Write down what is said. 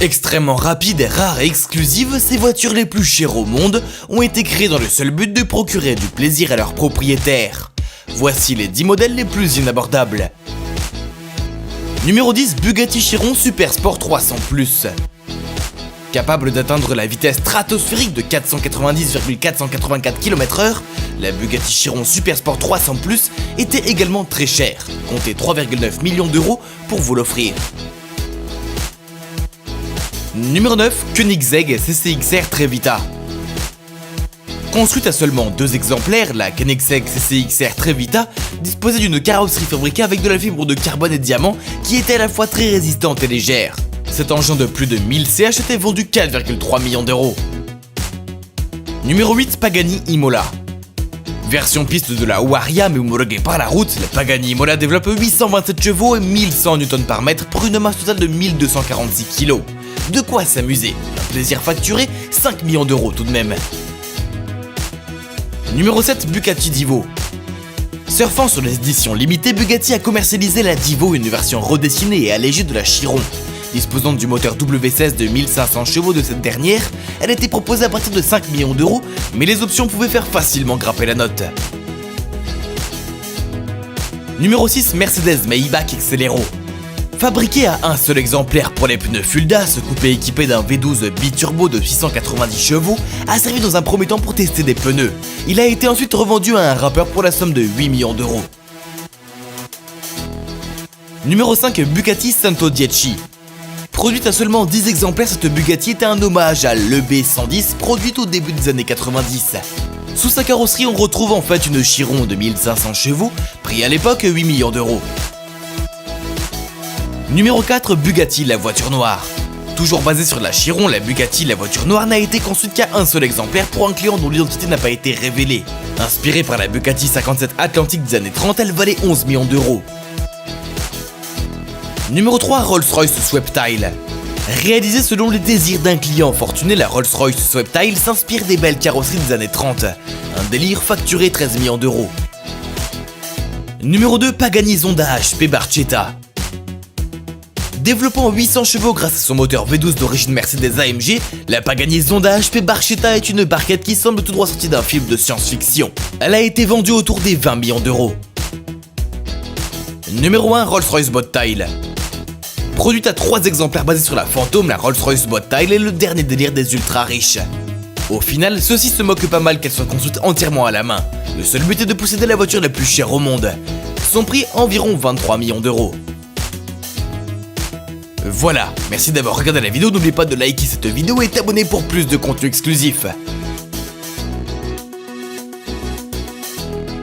Extrêmement rapides, rares et exclusives, ces voitures les plus chères au monde ont été créées dans le seul but de procurer du plaisir à leurs propriétaires. Voici les 10 modèles les plus inabordables. Numéro 10, Bugatti Chiron Super Sport 300+. Capable d'atteindre la vitesse stratosphérique de 490,484 km/h, la Bugatti Chiron Super Sport 300+ était également très chère, comptez 3,9 millions d'euros pour vous l'offrir. Numéro 9, Koenigsegg CCXR Trevita. Construite à seulement 2 exemplaires, la Koenigsegg CCXR Trevita disposait d'une carrosserie fabriquée avec de la fibre de carbone et diamant qui était à la fois très résistante et légère. Cet engin de plus de 1000 CH était vendu 4,3 millions d'euros. Numéro 8, Pagani Imola. Version piste de la Huayra mais homologuée par la route, la Pagani Imola développe 827 chevaux et 1100 Nm pour une masse totale de 1246 kg. De quoi s'amuser, un plaisir facturé, 5 millions d'euros tout de même. Numéro 7, Bugatti Divo. Surfant sur les éditions limitées, Bugatti a commercialisé la Divo, une version redessinée et allégée de la Chiron. Disposant du moteur W16 de 1500 chevaux de cette dernière, elle était proposée à partir de 5 millions d'euros, mais les options pouvaient faire facilement grimper la note. Numéro 6, Mercedes Maybach Exelero. Fabriqué à un seul exemplaire pour les pneus Fulda, ce coupé équipé d'un V12 biturbo de 690 chevaux a servi dans un premier temps pour tester des pneus. Il a été ensuite revendu à un rappeur pour la somme de 8 millions d'euros. Numéro 5, Bugatti Santo Dieci. Produite à seulement 10 exemplaires, cette Bugatti était un hommage à l'EB110 produite au début des années 90. Sous sa carrosserie, on retrouve en fait une Chiron de 1500 chevaux, prix à l'époque 8 millions d'euros. Numéro 4, Bugatti la voiture noire. Toujours basée sur la Chiron, la Bugatti la voiture noire n'a été construite qu'à un seul exemplaire pour un client dont l'identité n'a pas été révélée. Inspirée par la Bugatti 57 Atlantique des années 30, elle valait 11 millions d'euros. Numéro 3, Rolls-Royce Sweptile. Réalisée selon les désirs d'un client fortuné, la Rolls-Royce Sweptile s'inspire des belles carrosseries des années 30. Un délire facturé 13 millions d'euros. Numéro 2, Pagani Zonda HP Barchetta. Développant 800 chevaux grâce à son moteur V12 d'origine Mercedes AMG, la Pagani Zonda HP Barchetta est une barquette qui semble tout droit sortie d'un film de science-fiction. Elle a été vendue autour des 20 millions d'euros. Numéro 1, Rolls-Royce Bottile. Produite à 3 exemplaires basés sur la Phantom, la Rolls-Royce Bottile est le dernier délire des ultra riches. Au final, ceux-ci se moquent pas mal qu'elle soit construite entièrement à la main. Le seul but est de posséder la voiture la plus chère au monde. Son prix environ 23 millions d'euros. Voilà, merci d'avoir regardé la vidéo, n'oubliez pas de liker cette vidéo et t'abonner pour plus de contenu exclusif.